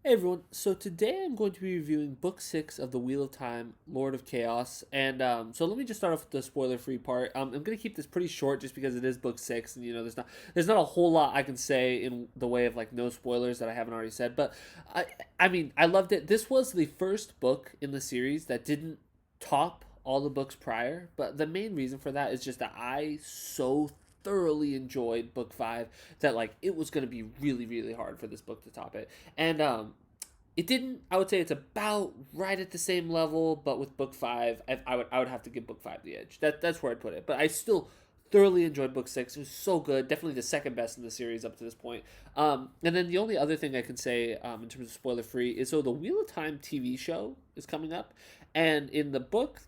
Hey everyone, so today I'm going to be reviewing Book 6 of The Wheel of Time, Lord of Chaos. And so let me just start off with the spoiler free part. I'm going to keep this pretty short just because it is Book 6 and there's not a whole lot I can say in the way of like no spoilers that I haven't already said. But I loved it. This was the first book in the series that didn't top all the books prior, but the main reason for that is just that I so thoroughly enjoyed book 5 that like it was going to be really hard for this book to top it. And it didn't. I would say it's about right at the same level, but with book 5, I would have to give book 5 the edge. That's where I'd put it. But I still thoroughly enjoyed book 6. It was so good, definitely the second best in the series up to this point. And then the only other thing I can say in terms of spoiler free is so the Wheel of Time TV show is coming up, and in the book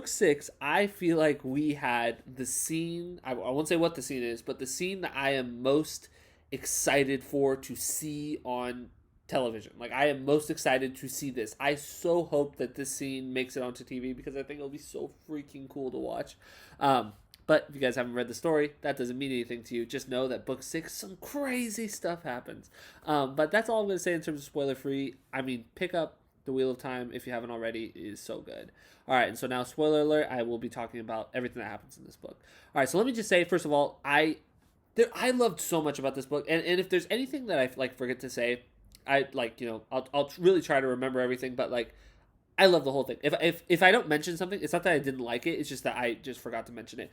6, I feel like we had the scene. I won't say what the scene is, but the scene that I am most excited for to see on television. Like, I am most excited to see this. I so hope that this scene makes it onto TV because I think it'll be so freaking cool to watch. But if you guys haven't read the story, that doesn't mean anything to you. Just know that book 6, some crazy stuff happens. But that's all I'm going to say in terms of spoiler free. I mean, pick up The Wheel of Time if you haven't already. It is so good. All right, and so now, spoiler alert, I will be talking about everything that happens in this book. All right, so let me just say, first of all, I loved so much about this book, and if there's anything that I like forget to say, I like I'll really try to remember everything, but like I love the whole thing. If I don't mention something, it's not that I didn't like it. It's just that I just forgot to mention it.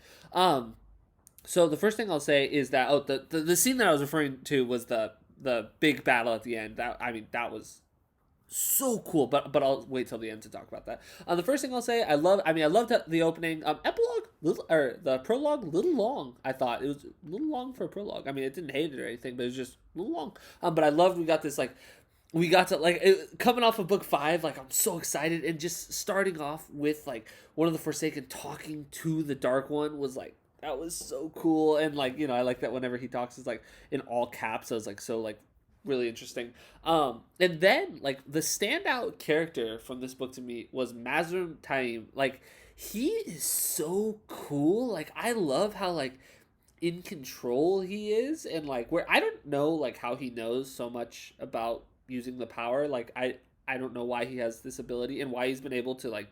So the first thing I'll say is that the scene that I was referring to was the big battle at the end. That was so cool. But I'll wait till the end to talk about that. The first thing I'll say, I loved the opening epilogue, or the prologue, little long. I thought it was a little long for a prologue. I mean, it didn't hate it or anything, but it was just a little long. But I loved we got this like we got to like coming off of book 5. Like, I'm so excited, and just starting off with like one of the Forsaken talking to the Dark One was like, that was so cool. And like, I like that whenever he talks it's like in all caps. So it's like so like really interesting. And then like the standout character from this book to me was Mazrim Taim. Like, he is so cool. Like, I love how like in control he is, and like where I don't know like how he knows so much about using the power. Like, I don't know why he has this ability and why he's been able to like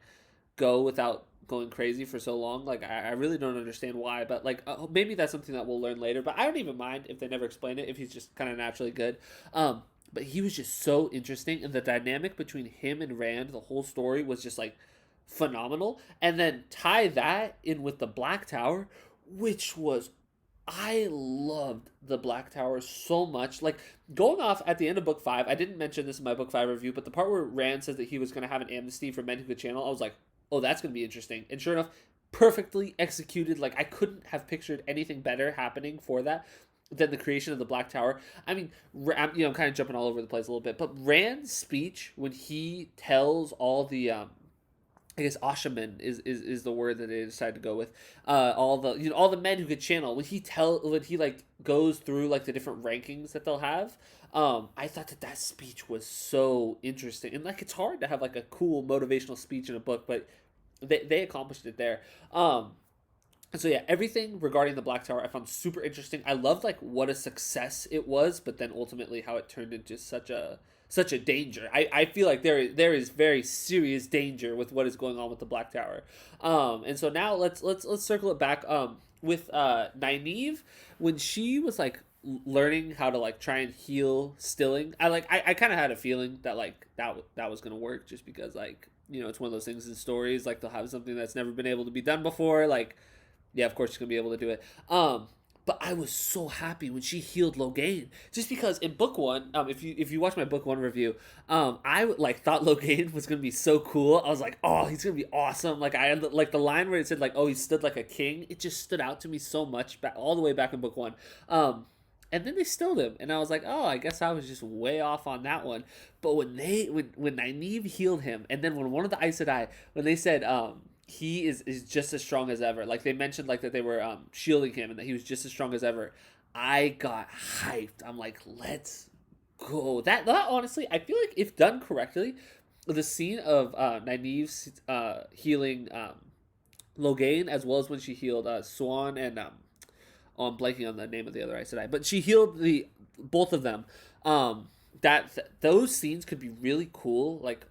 go without going crazy for so long. Like, I really don't understand why, but like maybe that's something that we'll learn later. But I don't even mind if they never explain it, if he's just kind of naturally good. But he was just so interesting, and the dynamic between him and Rand, the whole story was just like phenomenal. And then tie that in with the Black Tower, which was, I loved the Black Tower so much. Like, going off at the end of book 5, I didn't mention this in my book 5 review, but the part where Rand says that he was going to have an amnesty for men who could channel, I was like, oh, that's going to be interesting. And sure enough, perfectly executed. Like, I couldn't have pictured anything better happening for that than the creation of the Black Tower. I mean, I'm kind of jumping all over the place a little bit, but Rand's speech when he tells all the I guess Ashaman is the word that they decided to go with. All the all the men who could channel, when he like goes through like the different rankings that they'll have. I thought that speech was so interesting, and like it's hard to have like a cool motivational speech in a book, but they accomplished it there. And so yeah, everything regarding the Black Tower I found super interesting. I loved like what a success it was, but then ultimately how it turned into such a danger. I feel like there is very serious danger with what is going on with the Black Tower. And so now let's circle it back with Nynaeve, when she was like learning how to like try and heal Stilling. I kind of had a feeling that like that was gonna work, just because like it's one of those things in stories, like they'll have something that's never been able to be done before. Like, yeah, of course she's gonna be able to do it. But I was so happy when she healed Logain, just because in book 1, if you watch my book 1 review, I like thought Logain was gonna be so cool. I was like, oh, he's gonna be awesome. Like, I had like the line where it said like, oh, he stood like a king. It just stood out to me so much back all the way back in book 1. And then they stilled him, and I was like, oh, I guess I was just way off on that one. But when Nynaeve healed him, and then when one of the Aes Sedai, when they said he is just as strong as ever. Like, they mentioned like that they were shielding him and that he was just as strong as ever. I got hyped. I'm like, let's go. That honestly, I feel like if done correctly, the scene of Nynaeve's healing Logain, as well as when she healed Swan and oh, I'm blanking on the name of the other Aes Sedai, but she healed the both of them. those scenes could be really cool, like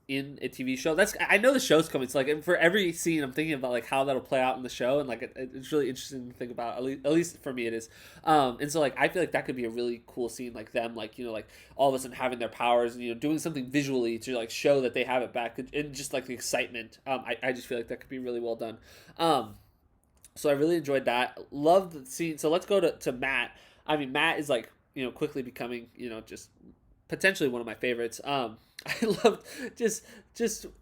in a TV show. That's I know the show's coming. So like for every scene, I'm thinking about like how that'll play out in the show, and like it's really interesting to think about. At least for me, it is. And so like I feel like that could be a really cool scene, like them, like like all of a sudden having their powers, and doing something visually to like show that they have it back, and just like the excitement. I just feel like that could be really well done. So I really enjoyed that. Loved the scene. So let's go to Matt. I mean, Matt is like quickly becoming just potentially one of my favorites. I loved just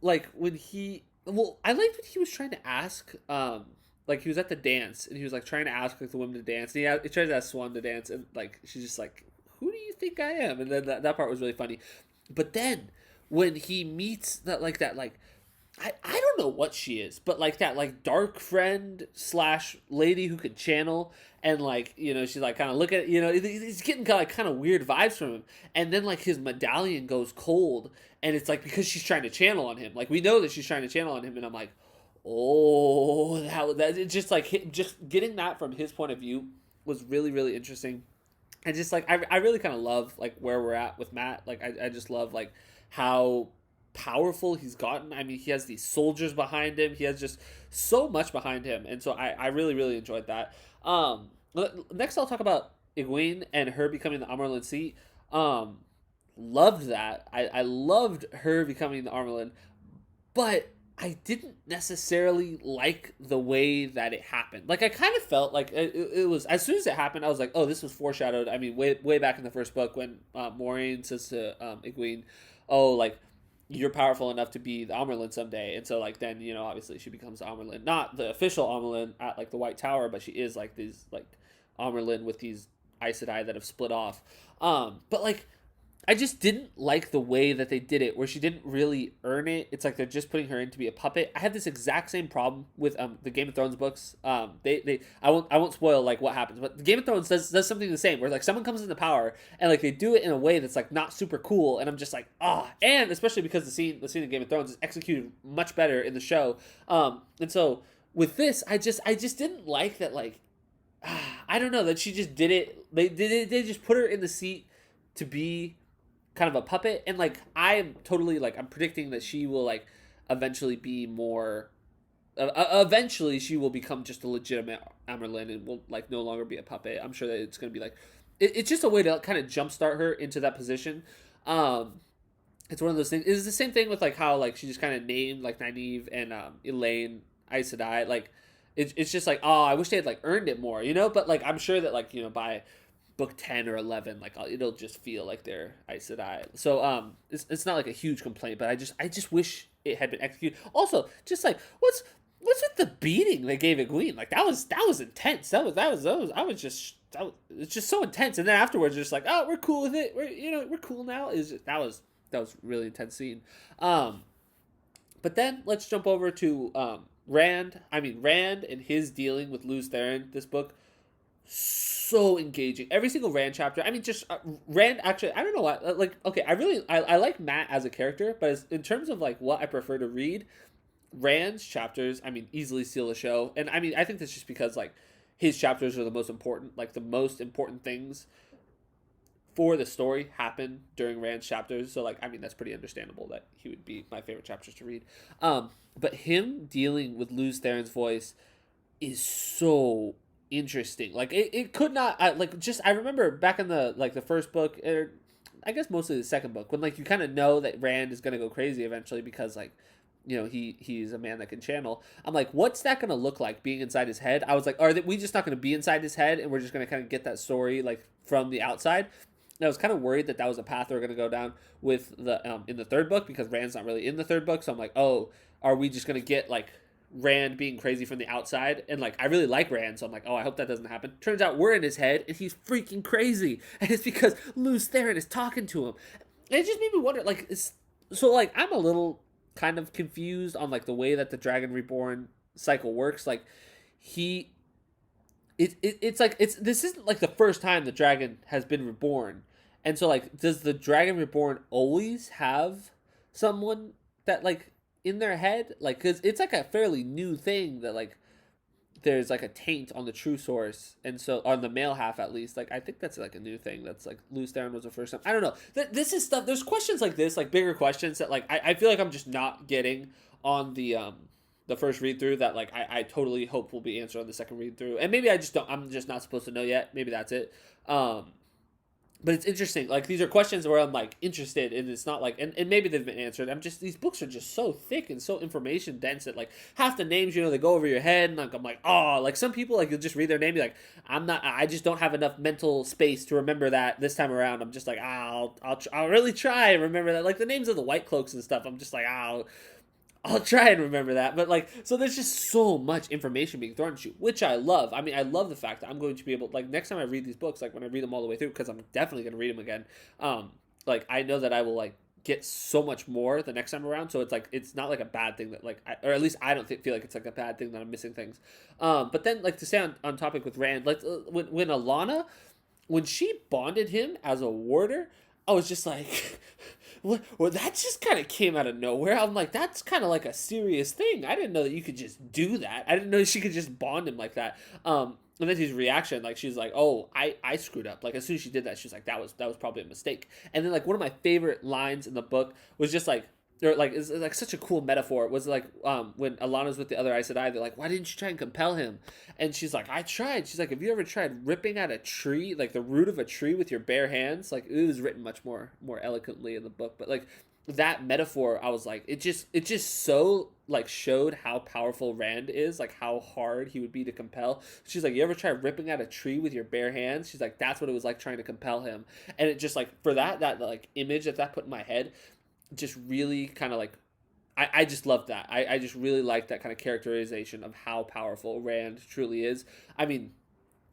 like when he I liked when he was trying to ask like he was at the dance and he was like trying to ask like the women to dance, and he tried to ask Swan to dance, and like she's just like, who do you think I am? And then that part was really funny. But then when he meets that I don't know what she is, but like that like dark friend slash lady who could channel, and like she's like kind of looking at he's getting kind of weird vibes from him, and then like his medallion goes cold, and it's like because she's trying to channel on him, like we know that she's trying to channel on him, and I'm like, oh, that it's just like just getting that from his point of view was really really interesting. And just like I really kind of love like where we're at with Matt. Like I just love like how powerful he's gotten. I mean, he has these soldiers behind him. He has just so much behind him, and so I really really enjoyed that. Next I'll talk about Egwene and her becoming the Amaryllis seat. Loved that. I loved her becoming the Amaryllis, but I didn't necessarily like the way that it happened. Like I kind of felt like it was as soon as it happened, I was like, oh, this was foreshadowed. I mean, way back in the first book when Moiraine says to Egwene, oh, like you're powerful enough to be the Amaryllis someday, and so like then obviously she becomes the Amaryllis, not the official Amaryllis at like the White Tower, but she is like these like Amaryllis with these Aes Sedai that have split off. But like I just didn't like the way that they did it, where she didn't really earn it. It's like they're just putting her in to be a puppet. I had this exact same problem with the Game of Thrones books. I won't spoil like what happens, but the Game of Thrones does something the same, where like someone comes into power and like they do it in a way that's like not super cool, and I'm just like and especially because the scene in Game of Thrones is executed much better in the show. And so with this, I just didn't like that like I don't know that she just did it. They just put her in the seat to be kind of a puppet, and like I'm totally like I'm predicting that she will like eventually be more eventually she will become just a legitimate Amerlin and will like no longer be a puppet. I'm sure that it's going to be like it's just a way to kind of jumpstart her into that position. um it's one of those things. It's the same thing with like how like she just kind of named like Nynaeve and Elaine Aes Sedai. Like it's just like, oh, I wish they had like earned it more, but like I'm sure that like by book 10 or 11, like it'll just feel like they're Aes Sedai. So it's not like a huge complaint, but I just wish it had been executed. Also, just like what's with the beating they gave Egwene? Like that was intense. It's just so intense. And then afterwards just like, oh, we're cool with it, we're cool now. That was really intense scene. But then let's jump over to Rand. I mean, Rand and his dealing with Lews Therin this book, so engaging. Every single Rand chapter. I mean, just Rand. Actually, I don't know what. Like, okay, I like Matt as a character, but in terms of like what I prefer to read, Rand's chapters, I mean, easily steal the show. And I mean, I think that's just because like his chapters are the most important. Like the most important things for the story happen during Rand's chapters. So like, I mean, that's pretty understandable that he would be my favorite chapters to read. But him dealing with Lews Therin's voice is so interesting. Like it could not I remember back in the first book, or I guess mostly the second book, when like you kind of know that Rand is gonna go crazy eventually because like he's a man that can channel. I'm like, what's that gonna look like being inside his head? I was like, are we just not gonna be inside his head and we're just gonna kind of get that story like from the outside? And I was kind of worried that was a path they were gonna go down with the in the third book, because Rand's not really in the third book. So I'm like, oh, are we just gonna get like Rand being crazy from the outside? And like I really like Rand, so I'm like, oh, I hope that doesn't happen. Turns out we're in his head and he's freaking crazy, and it's because Lews Therin is talking to him. And it just made me wonder, like, like I'm a little kind of confused on like the way that the Dragon Reborn cycle works. Like it's like this isn't like the first time the dragon has been reborn, and so like does the Dragon Reborn always have someone that like in their head? Like, because it's like a fairly new thing that like there's like a taint on the true source, and so on the male half at least. Like I think that's like a new thing. That's like Lews Therin was the first time. I don't know. This is stuff. There's questions like this, like bigger questions that like I feel like I'm just not getting on the first read through that like I totally hope will be answered on the second read through. And maybe I just don't. I'm just not supposed to know yet. Maybe that's it. But it's interesting. Like these are questions where I'm like interested, and it's not like, and maybe they've been answered. I'm just these books are just so thick and so information dense that like half the names, they go over your head, and like I'm like, oh, like some people like you'll just read their name, be like, I just don't have enough mental space to remember that this time around. I'm just like, I'll really try and remember that. Like the names of the White Cloaks and stuff, I'm just like, I'll try and remember that. But like, so there's just so much information being thrown at you, which I love. I mean, I love the fact that I'm going to be able, like, next time I read these books, like when I read them all the way through, because I'm definitely going to read them again. Like I know that I will like get so much more the next time around. So it's like it's not like a bad thing that like, or at least I don't feel like it's like a bad thing that I'm missing things. But then like to stay on topic with Rand, like when Alana, when she bonded him as a warder, I was just like, well, that just kind of came out of nowhere. I'm like, that's kind of like a serious thing. I didn't know that you could just do that. I didn't know she could just bond him like that. And then his reaction, like she's like, "Oh, I screwed up." Like as soon as she did that, she was like, "That was probably a mistake." And then like one of my favorite lines in the book was just like, or like it's like such a cool metaphor. It was like when Alana's with the other Aes Sedai, they're like, "Why didn't you try and compel him?" And she's like, "I tried." She's like, "Have you ever tried ripping at a tree, like the root of a tree, with your bare hands?" Like it was written much more eloquently in the book, but like that metaphor, I was like, it just so like showed how powerful Rand is, like how hard he would be to compel. She's like, "You ever try ripping at a tree with your bare hands?" She's like, "That's what it was like trying to compel him." And it just like for that like image that put in my head just really kind of like I just love that. I just really like that kind of characterization of how powerful Rand truly is. I mean,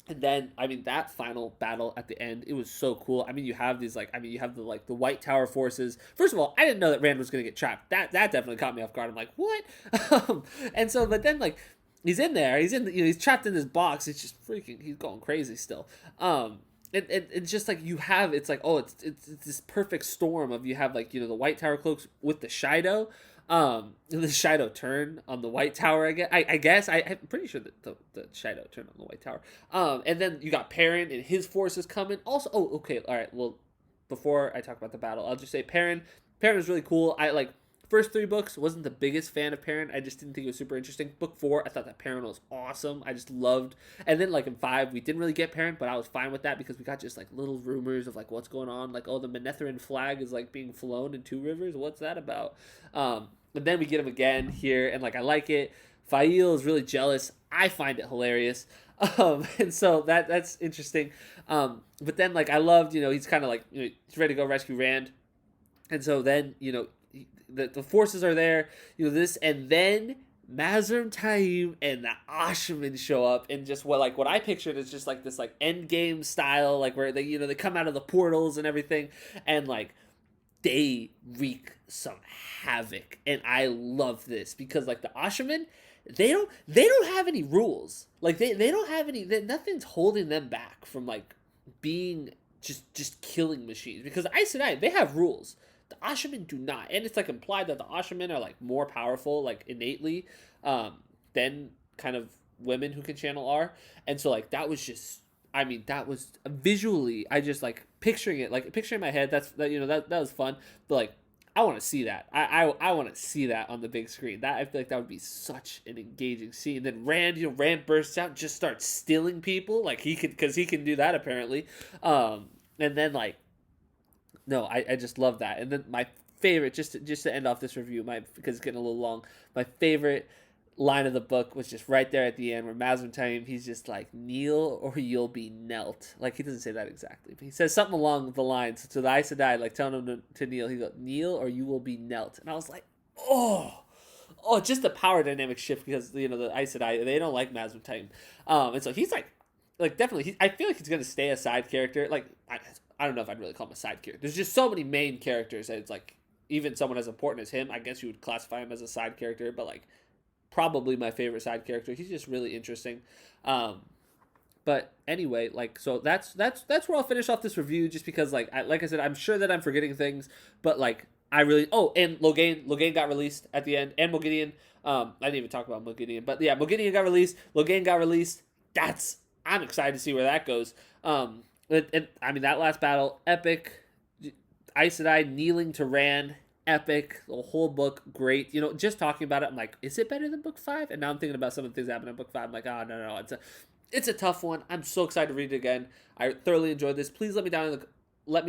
and then that final battle at the end, it was so cool. I mean, you have these like you have the like the White Tower forces. First of all, I didn't know that Rand was gonna get trapped. That definitely caught me off guard. I'm like, what? And so, but then like he's in there. He's in he's trapped in this box. It's just freaking. He's going crazy still. It's just like you have it's like it's this perfect storm of you have like the White Tower cloaks with the Shido, the Shido turn on the White Tower again. I guess I'm pretty sure that the Shido turn on the White Tower. And then you got Perrin and his forces coming. Also, okay, all right. Well, before I talk about the battle, I'll just say Perrin was really cool. I like first three books, wasn't the biggest fan of Perrin. I just didn't think it was super interesting. Book 4, I thought that Perrin was awesome. I just loved. And then like in 5, we didn't really get Perrin, but I was fine with that because we got just like little rumors of like what's going on. Like, oh, the Manetheren flag is like being flown in Two Rivers. What's that about? But then we get him again here, and like I like it. Faile is really jealous. I find it hilarious. And so that's interesting. But then like I loved, he's kind of like he's ready to go rescue Rand. And so then, the forces are there, this, and then Mazrim Taim and the Ashaman show up, and just what I pictured is just like this like end game style, like where they they come out of the portals and everything, and like they wreak some havoc, and I love this because like the Ashaman, they don't have any rules, like they don't have any, nothing's holding them back from like being just killing machines, because Aes Sedai, they have rules. The Ashaman do not, and it's like implied that the Ashaman are like more powerful, like innately, than kind of women who can channel are, and so like that was just, I mean, that was visually, I just like picturing it, like picturing in my head. That was fun, but like I want to see that. I want to see that on the big screen. That I feel like that would be such an engaging scene. Then Rand bursts out and just starts stealing people, like he could, because he can do that apparently, and then like. No, I just love that. And then my favorite, just to end off this review, because it's getting a little long, my favorite line of the book was just right there at the end where Mazrim Taim, he's just like, "Kneel or you'll be knelt." Like he doesn't say that exactly, but he says something along the lines to the Aes Sedai, like telling him to kneel. He goes, "Kneel or you will be knelt." And I was like, oh, just the power dynamic shift, because the Aes Sedai, they don't like Mazrim Taim, and so he's like definitely, I feel like he's gonna stay a side character. Like I don't know if I'd really call him a side character. There's just so many main characters that it's like, even someone as important as him, I guess you would classify him as a side character, but like probably my favorite side character. He's just really interesting. But anyway, like, so that's where I'll finish off this review, just because like I said, I'm sure that I'm forgetting things, but like I really and Logain got released at the end, and Mogideon. I didn't even talk about Mogideon, but yeah, Mogideon got released. Logain got released. I'm excited to see where that goes. I mean that last battle, epic. Aes Sedai kneeling to Rand, epic. The whole book, great. You know, just talking about it, I'm like, is it better than book 5? And now I'm thinking about some of the things that happened in book 5. I'm like, oh no, it's a tough one. I'm so excited to read it again. I thoroughly enjoyed this. Please let me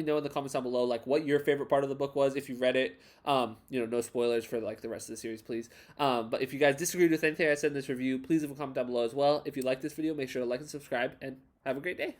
know in the comments down below like what your favorite part of the book was if you read it. No spoilers for like the rest of the series, please. But if you guys disagreed with anything I said in this review, please leave a comment down below as well. If you like this video, make sure to like and subscribe, and have a great day.